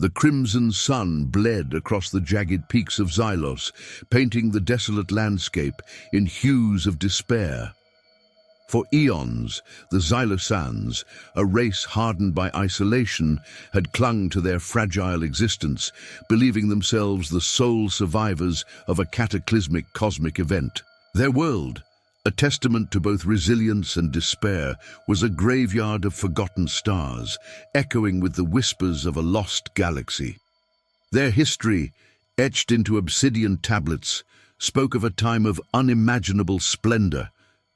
The crimson sun bled across the jagged peaks of Xylos, painting the desolate landscape in hues of despair. For eons, the Xylosans, a race hardened by isolation, had clung to their fragile existence, believing themselves the sole survivors of a cataclysmic cosmic event. Their world, a testament to both resilience and despair, was a graveyard of forgotten stars, echoing with the whispers of a lost galaxy. Their history, etched into obsidian tablets, spoke of a time of unimaginable splendor,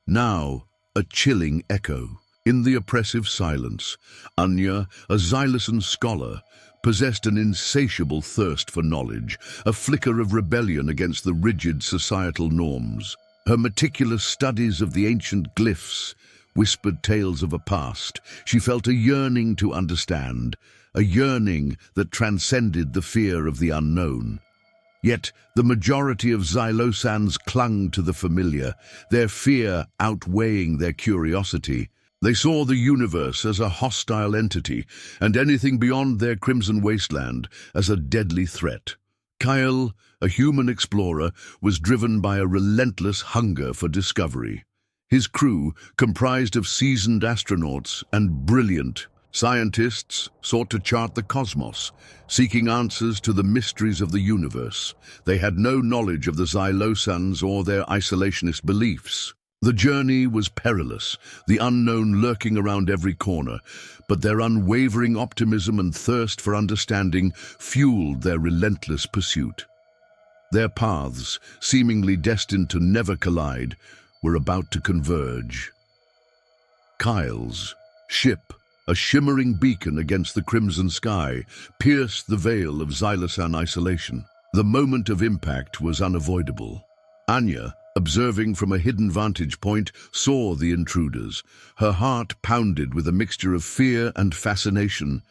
now a chilling echo. In the oppressive silence, Anya, a Xylosan scholar, possessed an insatiable thirst for knowledge, a flicker of rebellion against the rigid societal norms. Her meticulous studies of the ancient glyphs whispered tales of a past. She felt a yearning to understand, a yearning that transcended the fear of the unknown. Yet the majority of Xylosans clung to the familiar, their fear outweighing their curiosity. They saw the universe as a hostile entity, and anything beyond their crimson wasteland as a deadly threat. Kyle, a human explorer, was driven by a relentless hunger for discovery. His crew, comprised of seasoned astronauts and brilliant scientists, sought to chart the cosmos, seeking answers to the mysteries of the universe. They had no knowledge of the Xylosans or their isolationist beliefs. The journey was perilous, the unknown lurking around every corner, but their unwavering optimism and thirst for understanding fueled their relentless pursuit. Their paths, seemingly destined to never collide, were about to converge. Kyle's ship, a shimmering beacon against the crimson sky, pierced the veil of Xylosan isolation. The moment of impact was unavoidable. Anya, observing from a hidden vantage point, saw the intruders. Her heart pounded with a mixture of fear and fascination.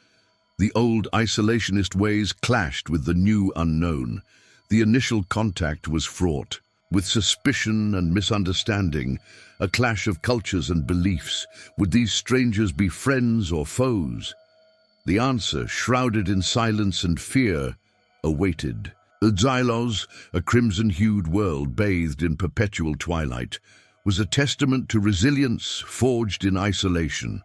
The old isolationist ways clashed with the new unknown. The initial contact was fraught with suspicion and misunderstanding, a clash of cultures and beliefs. Would these strangers be friends or foes? The answer, shrouded in silence and fear, awaited. Xylos, a crimson-hued world bathed in perpetual twilight, was a testament to resilience forged in isolation.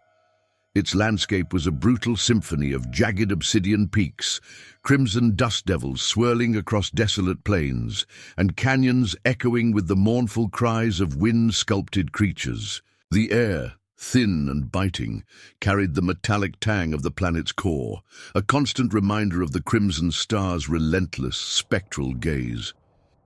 Its landscape was a brutal symphony of jagged obsidian peaks, crimson dust devils swirling across desolate plains, and canyons echoing with the mournful cries of wind-sculpted creatures. The air, thin and biting, carried the metallic tang of the planet's core, a constant reminder of the crimson star's relentless, spectral gaze.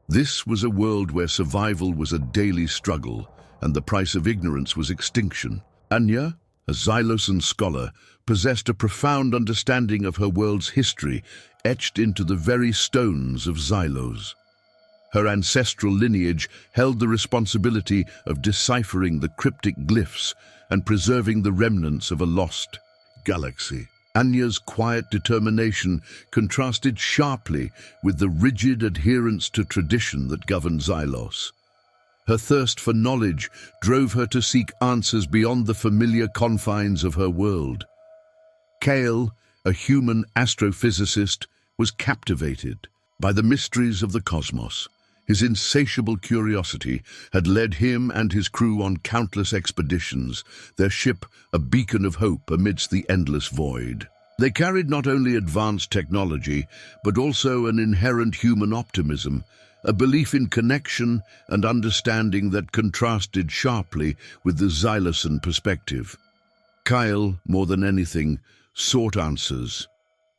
This was a world where survival was a daily struggle, and the price of ignorance was extinction. Anya, a Xylosan scholar, possessed a profound understanding of her world's history, etched into the very stones of Xylos. Her ancestral lineage held the responsibility of deciphering the cryptic glyphs and preserving the remnants of a lost galaxy. Anya's quiet determination contrasted sharply with the rigid adherence to tradition that governed Xylos. Her thirst for knowledge drove her to seek answers beyond the familiar confines of her world. Kale, a human astrophysicist, was captivated by the mysteries of the cosmos. His insatiable curiosity had led him and his crew on countless expeditions, their ship a beacon of hope amidst the endless void. They carried not only advanced technology, but also an inherent human optimism, a belief in connection and understanding that contrasted sharply with the Xylosan perspective. Kyle, more than anything, sought answers,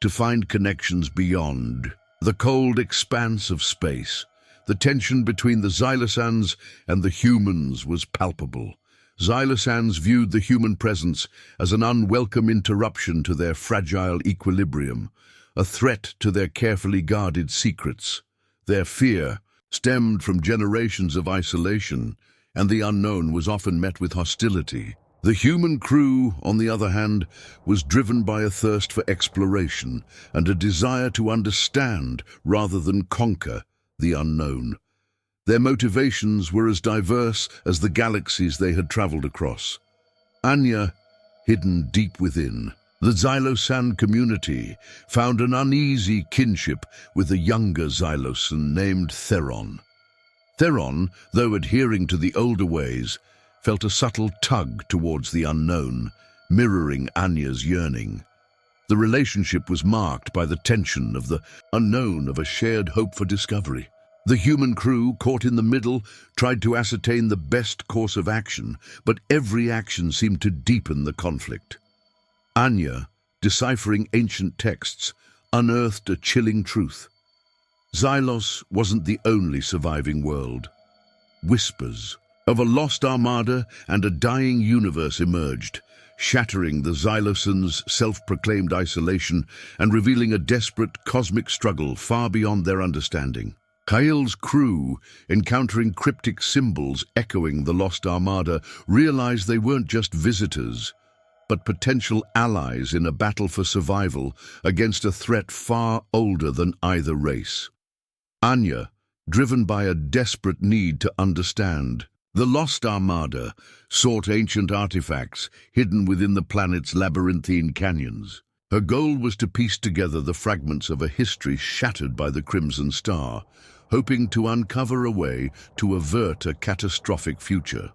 to find connections beyond the cold expanse of space. The tension between the Xylosans and the humans was palpable. Xylosans viewed the human presence as an unwelcome interruption to their fragile equilibrium, a threat to their carefully guarded secrets. Their fear stemmed from generations of isolation, and the unknown was often met with hostility. The human crew, on the other hand, was driven by a thirst for exploration and a desire to understand rather than conquer the unknown. Their motivations were as diverse as the galaxies they had traveled across. Anya, hidden deep within, The Xylosan community found an uneasy kinship with a younger Xylosan named Theron. Theron, though adhering to the older ways, felt a subtle tug towards the unknown, mirroring Anya's yearning. The relationship was marked by the tension of the unknown, of a shared hope for discovery. The human crew, caught in the middle, tried to ascertain the best course of action, but every action seemed to deepen the conflict. Anya, deciphering ancient texts, unearthed a chilling truth. Xylos wasn't the only surviving world. Whispers of a lost armada and a dying universe emerged, shattering the Xylosans' self-proclaimed isolation and revealing a desperate cosmic struggle far beyond their understanding. Kael's crew, encountering cryptic symbols echoing the lost armada, realized they weren't just visitors, but potential allies in a battle for survival against a threat far older than either race. Anya, driven by a desperate need to understand, the Lost Armada sought ancient artifacts hidden within the planet's labyrinthine canyons. Her goal was to piece together the fragments of a history shattered by the Crimson Star, hoping to uncover a way to avert a catastrophic future.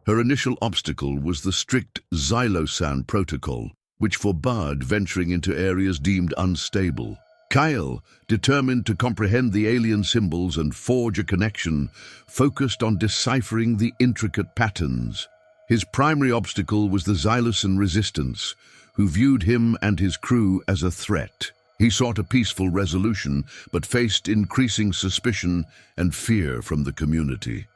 Her initial obstacle was the strict Xylosan protocol, which forbade venturing into areas deemed unstable. Kael, determined to comprehend the alien symbols and forge a connection, focused on deciphering the intricate patterns. His primary obstacle was the Xylosan resistance, who viewed him and his crew as a threat. He sought a peaceful resolution, but faced increasing suspicion and fear from the community.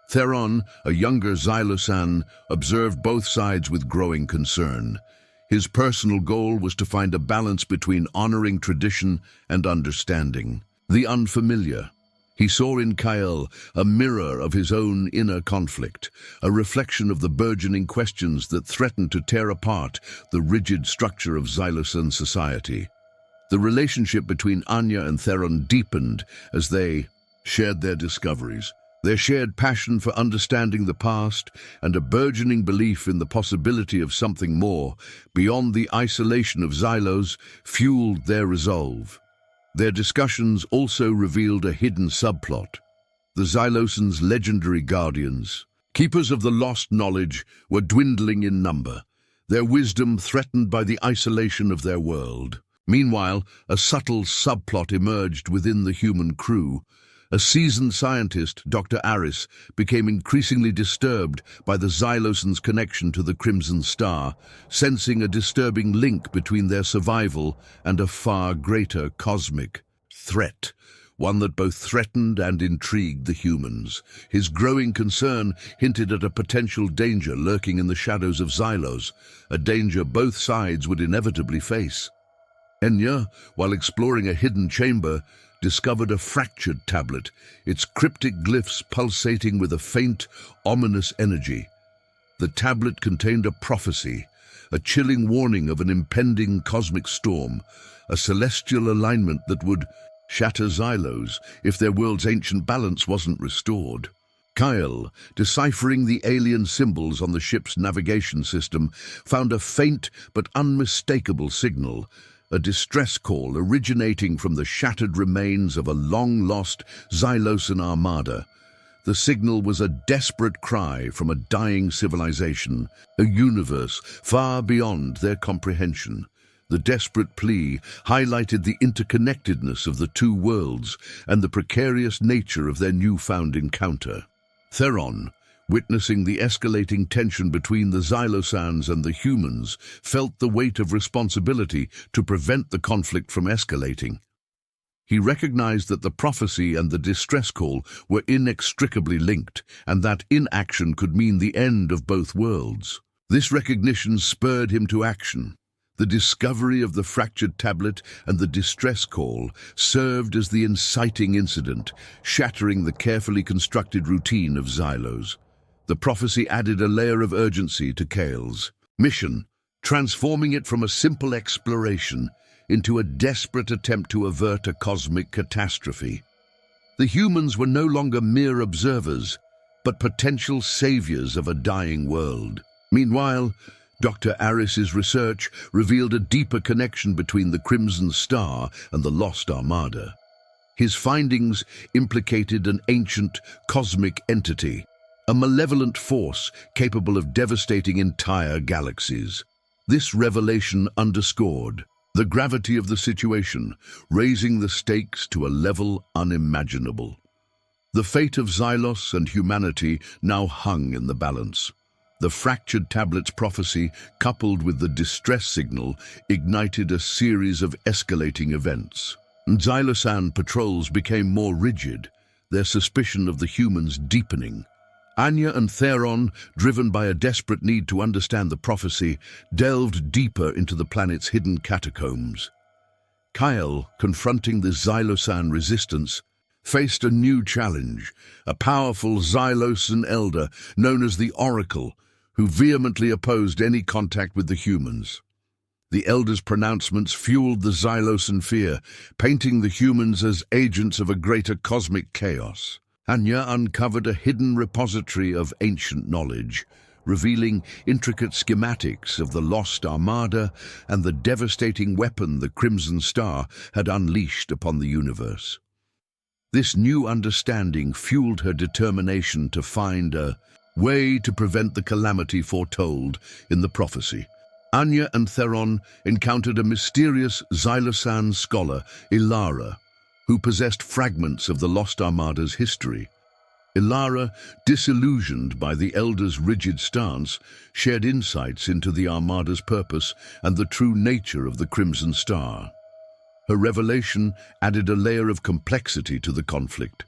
Theron, a younger Xylosan, observed both sides with growing concern. His personal goal was to find a balance between honoring tradition and understanding the unfamiliar. He saw in Kael a mirror of his own inner conflict, a reflection of the burgeoning questions that threatened to tear apart the rigid structure of Xylosan society. The relationship between Anya and Theron deepened as they shared their discoveries. Their shared passion for understanding the past and a burgeoning belief in the possibility of something more beyond the isolation of Xylos fueled their resolve. Their discussions also revealed a hidden subplot. The Xylosans' legendary guardians, keepers of the lost knowledge, were dwindling in number, their wisdom threatened by the isolation of their world. Meanwhile, a subtle subplot emerged within the human crew. A seasoned scientist, Dr. Aris, became increasingly disturbed by the Xylosans' connection to the Crimson Star, sensing a disturbing link between their survival and a far greater cosmic threat, one that both threatened and intrigued the humans. His growing concern hinted at a potential danger lurking in the shadows of Xylos, a danger both sides would inevitably face. Enya, while exploring a hidden chamber, discovered a fractured tablet, its cryptic glyphs pulsating with a faint, ominous energy. The tablet contained a prophecy, a chilling warning of an impending cosmic storm, a celestial alignment that would shatter Xylos if their world's ancient balance wasn't restored. Kael, deciphering the alien symbols on the ship's navigation system, found a faint but unmistakable signal, a distress call originating from the shattered remains of a long-lost Xylosan armada. The signal was a desperate cry from a dying civilization, a universe far beyond their comprehension. The desperate plea highlighted the interconnectedness of the two worlds and the precarious nature of their newfound encounter. Theron, witnessing the escalating tension between the Xylosans and the humans, felt the weight of responsibility to prevent the conflict from escalating. He recognized that the prophecy and the distress call were inextricably linked, and that inaction could mean the end of both worlds. This recognition spurred him to action. The discovery of the fractured tablet and the distress call served as the inciting incident, shattering the carefully constructed routine of Xylos. The prophecy added a layer of urgency to Kael's mission, transforming it from a simple exploration into a desperate attempt to avert a cosmic catastrophe. The humans were no longer mere observers, but potential saviors of a dying world. Meanwhile, Dr. Aris's research revealed a deeper connection between the Crimson Star and the Lost Armada. His findings implicated an ancient cosmic entity, a malevolent force capable of devastating entire galaxies. This revelation underscored the gravity of the situation, raising the stakes to a level unimaginable. The fate of Xylos and humanity now hung in the balance. The fractured tablet's prophecy, coupled with the distress signal, ignited a series of escalating events. Xylosan patrols became more rigid, their suspicion of the humans deepening. Anya and Theron, driven by a desperate need to understand the prophecy, delved deeper into the planet's hidden catacombs. Kyle, confronting the Xylosan resistance, faced a new challenge, a powerful Xylosan elder known as the Oracle, who vehemently opposed any contact with the humans. The elder's pronouncements fueled the Xylosan fear, painting the humans as agents of a greater cosmic chaos. Anya uncovered a hidden repository of ancient knowledge, revealing intricate schematics of the Lost Armada and the devastating weapon the Crimson Star had unleashed upon the universe. This new understanding fueled her determination to find a way to prevent the calamity foretold in the prophecy. Anya and Theron encountered a mysterious Xylosan scholar, Ilara, who possessed fragments of the Lost Armada's history. Ilara, disillusioned by the Elder's rigid stance, shared insights into the Armada's purpose and the true nature of the Crimson Star. Her revelation added a layer of complexity to the conflict,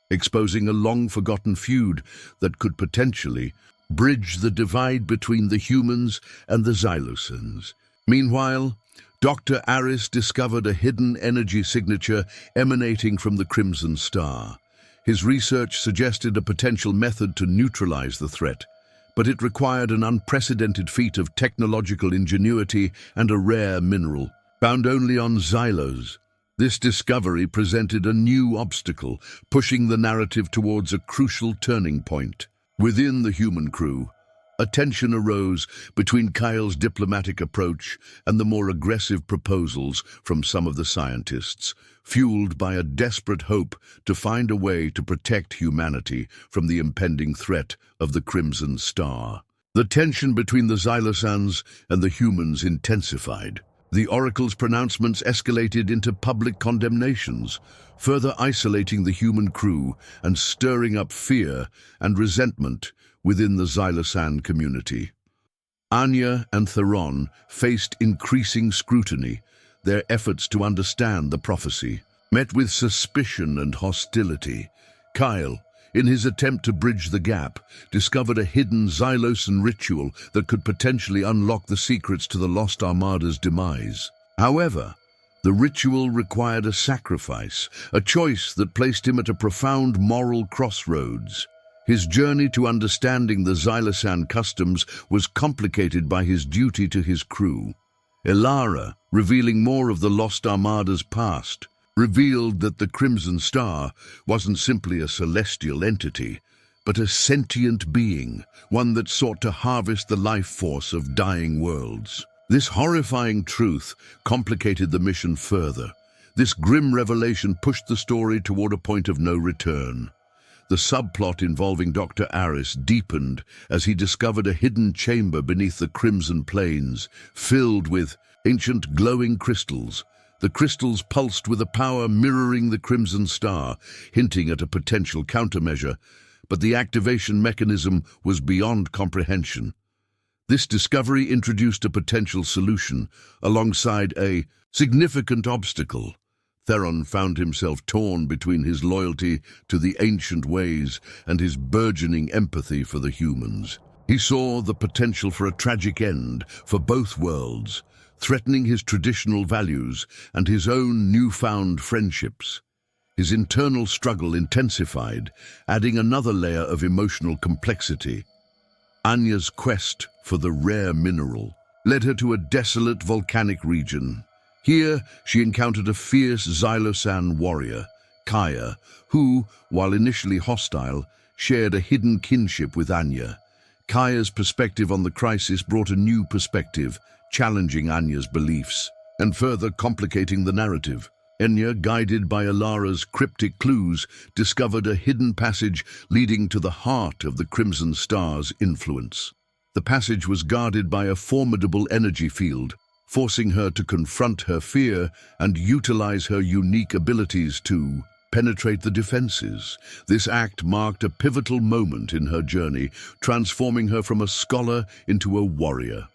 exposing a long-forgotten feud that could potentially bridge the divide between the humans and the Xylosans. Meanwhile, Dr. Aris discovered a hidden energy signature emanating from the Crimson Star. His research suggested a potential method to neutralize the threat, but it required an unprecedented feat of technological ingenuity and a rare mineral, found only on Xylos. This discovery presented a new obstacle, pushing the narrative towards a crucial turning point. Within the human crew, a tension arose between Kyle's diplomatic approach and the more aggressive proposals from some of the scientists, fueled by a desperate hope to find a way to protect humanity from the impending threat of the Crimson Star. The tension between the Xylosans and the humans intensified. The Oracle's pronouncements escalated into public condemnations, further isolating the human crew and stirring up fear and resentment within the Xylosan community. Anya and Theron faced increasing scrutiny. Their efforts to understand the prophecy met with suspicion and hostility. Kyle, in his attempt to bridge the gap, discovered a hidden Xylosan ritual that could potentially unlock the secrets to the Lost Armada's demise. However, the ritual required a sacrifice, a choice that placed him at a profound moral crossroads. His journey to understanding the Xylosan customs was complicated by his duty to his crew. Ilara, revealing more of the Lost Armada's past, revealed that the Crimson Star wasn't simply a celestial entity, but a sentient being, one that sought to harvest the life force of dying worlds. This horrifying truth complicated the mission further. This grim revelation pushed the story toward a point of no return. The subplot involving Dr. Aris deepened as he discovered a hidden chamber beneath the Crimson Plains, filled with ancient glowing crystals. The crystals pulsed with a power mirroring the Crimson Star, hinting at a potential countermeasure, but the activation mechanism was beyond comprehension. This discovery introduced a potential solution, alongside a significant obstacle. Theron found himself torn between his loyalty to the ancient ways and his burgeoning empathy for the humans. He saw the potential for a tragic end for both worlds, threatening his traditional values and his own newfound friendships. His internal struggle intensified, adding another layer of emotional complexity. Anya's quest for the rare mineral led her to a desolate volcanic region. Here, she encountered a fierce Xylosan warrior, Kaya, who, while initially hostile, shared a hidden kinship with Anya. Kaya's perspective on the crisis brought a new perspective, challenging Anya's beliefs and further complicating the narrative. Anya, guided by Ilara's cryptic clues, discovered a hidden passage leading to the heart of the Crimson Star's influence. The passage was guarded by a formidable energy field, forcing her to confront her fear and utilize her unique abilities to penetrate the defenses. This act marked a pivotal moment in her journey, transforming her from a scholar into a warrior.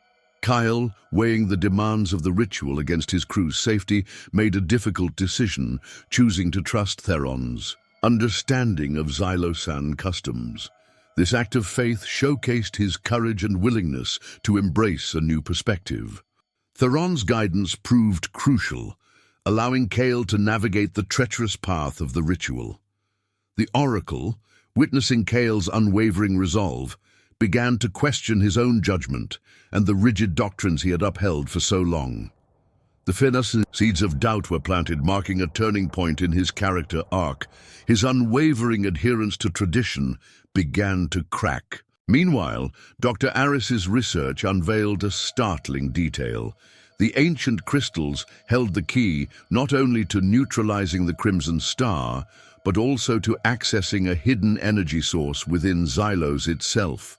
Kyle, weighing the demands of the ritual against his crew's safety, made a difficult decision, choosing to trust Theron's understanding of Xylosan customs. This act of faith showcased his courage and willingness to embrace a new perspective. Theron's guidance proved crucial, allowing Kale to navigate the treacherous path of the ritual. The Oracle, witnessing Kale's unwavering resolve, began to question his own judgment and the rigid doctrines he had upheld for so long. The innocent seeds of doubt were planted, marking a turning point in his character arc. His unwavering adherence to tradition began to crack. Meanwhile, Dr. Aris's research unveiled a startling detail. The ancient crystals held the key not only to neutralizing the Crimson Star, but also to accessing a hidden energy source within Xylos itself.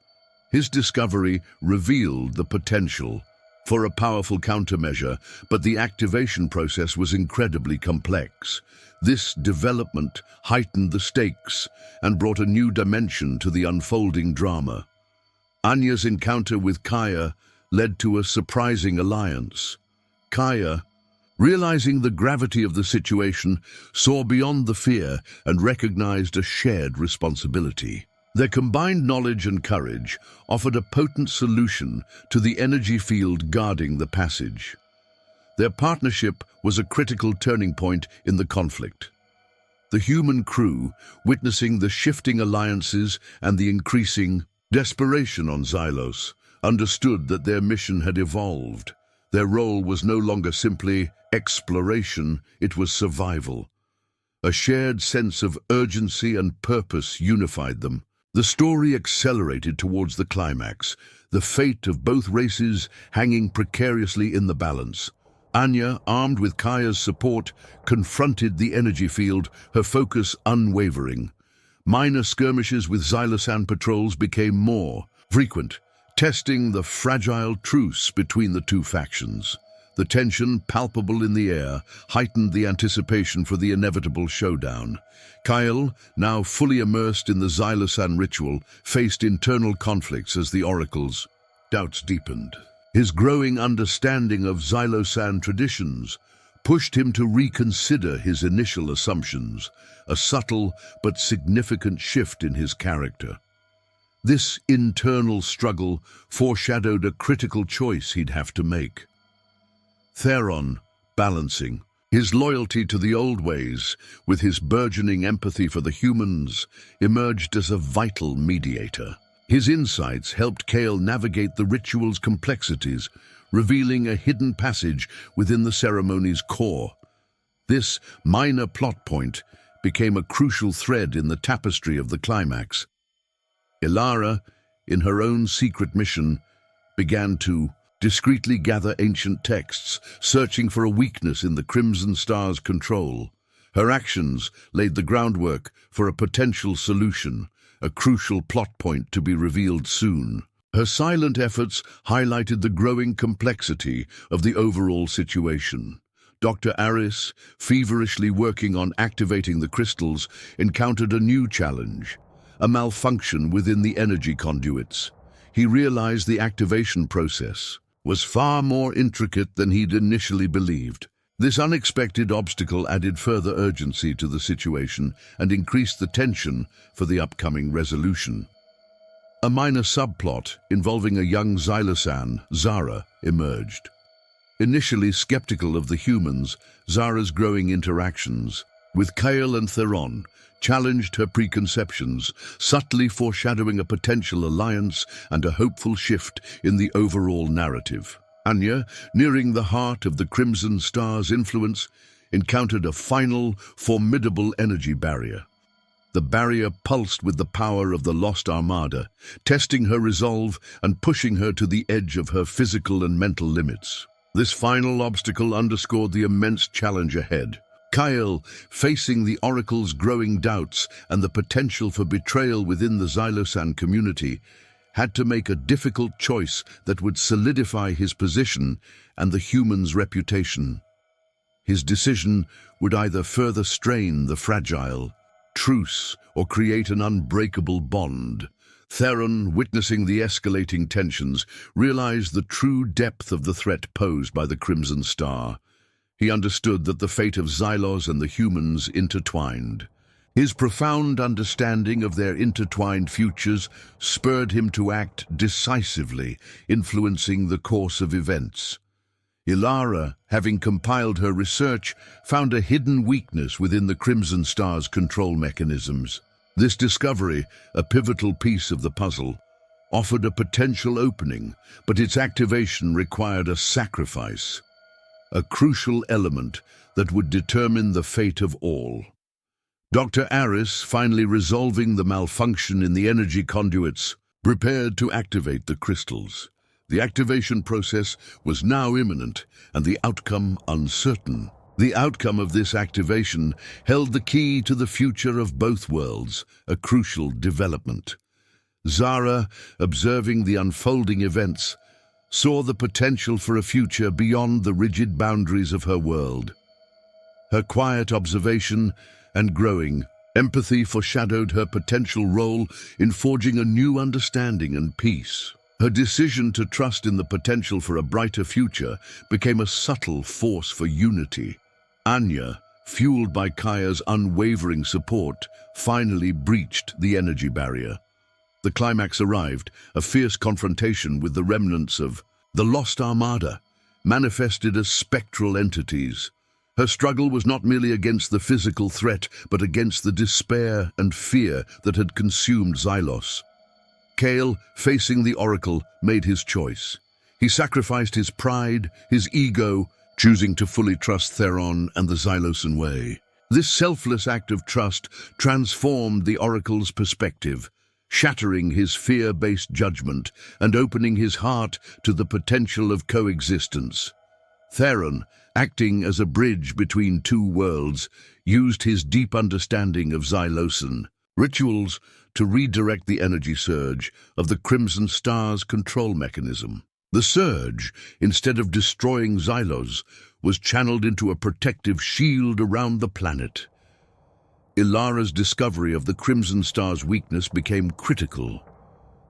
His discovery revealed the potential for a powerful countermeasure, but the activation process was incredibly complex. This development heightened the stakes and brought a new dimension to the unfolding drama. Anya's encounter with Kaya led to a surprising alliance. Kaya, realizing the gravity of the situation, saw beyond the fear and recognized a shared responsibility. Their combined knowledge and courage offered a potent solution to the energy field guarding the passage. Their partnership was a critical turning point in the conflict. The human crew, witnessing the shifting alliances and the increasing desperation on Xylos, understood that their mission had evolved. Their role was no longer simply exploration, it was survival. A shared sense of urgency and purpose unified them. The story accelerated towards the climax, the fate of both races hanging precariously in the balance. Anya, armed with Kaya's support, confronted the energy field, her focus unwavering. Minor skirmishes with Xylosan patrols became more frequent, testing the fragile truce between the two factions. The tension, palpable in the air, heightened the anticipation for the inevitable showdown. Kyle, now fully immersed in the Xylosan ritual, faced internal conflicts as the Oracle's doubts deepened. His growing understanding of Xylosan traditions pushed him to reconsider his initial assumptions, a subtle but significant shift in his character. This internal struggle foreshadowed a critical choice he'd have to make. Theron, balancing his loyalty to the old ways with his burgeoning empathy for the humans, emerged as a vital mediator. His insights helped Kale navigate the ritual's complexities, revealing a hidden passage within the ceremony's core. This minor plot point became a crucial thread in the tapestry of the climax. Ilara, in her own secret mission, began to discreetly gather ancient texts, searching for a weakness in the Crimson Star's control. Her actions laid the groundwork for a potential solution, a crucial plot point to be revealed soon. Her silent efforts highlighted the growing complexity of the overall situation. Dr. Aris, feverishly working on activating the crystals, encountered a new challenge, a malfunction within the energy conduits. He realized the activation process was far more intricate than he'd initially believed. This unexpected obstacle added further urgency to the situation and increased the tension for the upcoming resolution. A minor subplot involving a young Xylosan, Zara, emerged. Initially skeptical of the humans, Zara's growing interactions with Kale and Theron challenged her preconceptions, subtly foreshadowing a potential alliance and a hopeful shift in the overall narrative. Anya, nearing the heart of the Crimson Star's influence, encountered a final, formidable energy barrier. The barrier pulsed with the power of the lost armada, testing her resolve and pushing her to the edge of her physical and mental limits. This final obstacle underscored the immense challenge ahead. Kyle, facing the Oracle's growing doubts and the potential for betrayal within the Xylosan community, had to make a difficult choice that would solidify his position and the human's reputation. His decision would either further strain the fragile truce or create an unbreakable bond. Theron, witnessing the escalating tensions, realized the true depth of the threat posed by the Crimson Star. He understood that the fate of Xylos and the humans intertwined. His profound understanding of their intertwined futures spurred him to act decisively, influencing the course of events. Ilara, having compiled her research, found a hidden weakness within the Crimson Star's control mechanisms. This discovery, a pivotal piece of the puzzle, offered a potential opening, but its activation required a sacrifice, a crucial element that would determine the fate of all. Dr. Aris, finally resolving the malfunction in the energy conduits, prepared to activate the crystals. The activation process was now imminent, and the outcome uncertain. The outcome of this activation held the key to the future of both worlds, a crucial development. Zara, observing the unfolding events, saw the potential for a future beyond the rigid boundaries of her world. Her quiet observation and growing empathy foreshadowed her potential role in forging a new understanding and peace. Her decision to trust in the potential for a brighter future became a subtle force for unity. Anya, fueled by Kaya's unwavering support, finally breached the energy barrier. The climax arrived, a fierce confrontation with the remnants of the Lost Armada, manifested as spectral entities. Her struggle was not merely against the physical threat, but against the despair and fear that had consumed Xylos. Kale, facing the Oracle, made his choice. He sacrificed his pride, his ego, choosing to fully trust Theron and the Xylosan way. This selfless act of trust transformed the Oracle's perspective, shattering his fear-based judgment and opening his heart to the potential of coexistence. Theron, acting as a bridge between two worlds, used his deep understanding of Xylosan rituals to redirect the energy surge of the Crimson Star's control mechanism. The surge, instead of destroying Xylos, was channeled into a protective shield around the planet. Ilara's discovery of the Crimson Star's weakness became critical.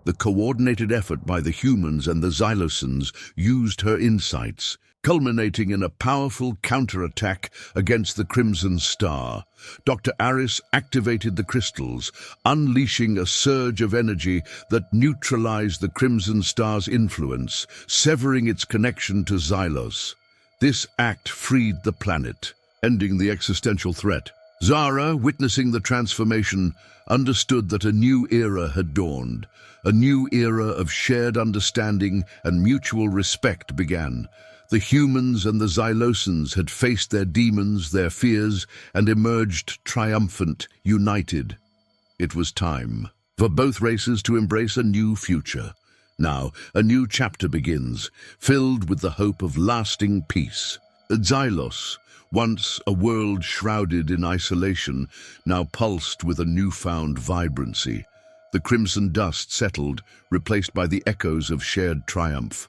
The coordinated effort by the humans and the Xylosans used her insights, culminating in a powerful counterattack against the Crimson Star. Dr. Aris activated the crystals, unleashing a surge of energy that neutralized the Crimson Star's influence, severing its connection to Xylos. This act freed the planet, ending the existential threat. Zara, witnessing the transformation, understood that a new era had dawned. A new era of shared understanding and mutual respect began. The humans and the Xylosans had faced their demons, their fears, and emerged triumphant, united. It was time for both races to embrace a new future. Now, a new chapter begins, filled with the hope of lasting peace. Xylos, once a world shrouded in isolation, now pulsed with a newfound vibrancy. The crimson dust settled, replaced by the echoes of shared triumph.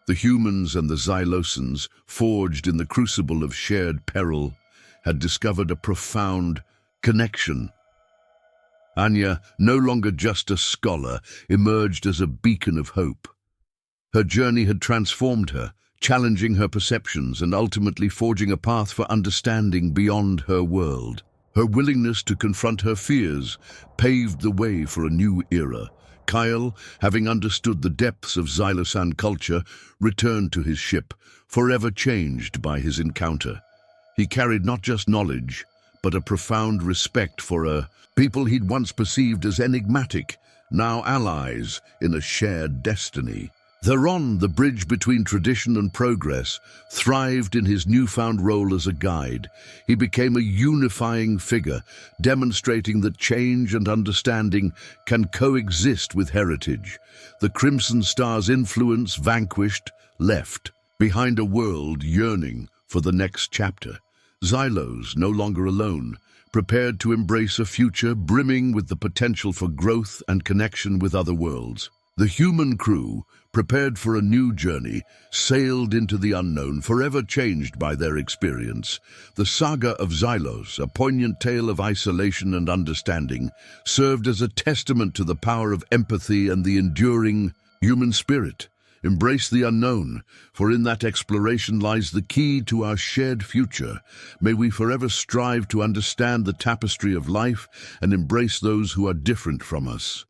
The humans and the Xylosans, forged in the crucible of shared peril, had discovered a profound connection. Anya, no longer just a scholar, emerged as a beacon of hope. Her journey had transformed her, challenging her perceptions and ultimately forging a path for understanding beyond her world. Her willingness to confront her fears paved the way for a new era. Kyle, having understood the depths of Xylosan culture, returned to his ship, forever changed by his encounter. He carried not just knowledge, but a profound respect for a people he'd once perceived as enigmatic, now allies in a shared destiny. Theron, the bridge between tradition and progress, thrived in his newfound role as a guide. He became a unifying figure, demonstrating that change and understanding can coexist with heritage. The Crimson Star's influence vanquished, left behind a world yearning for the next chapter. Xylos, no longer alone, prepared to embrace a future brimming with the potential for growth and connection with other worlds. The human crew, prepared for a new journey, sailed into the unknown, forever changed by their experience. The saga of Xylos, a poignant tale of isolation and understanding, served as a testament to the power of empathy and the enduring human spirit. Embrace the unknown, for in that exploration lies the key to our shared future. May we forever strive to understand the tapestry of life and embrace those who are different from us.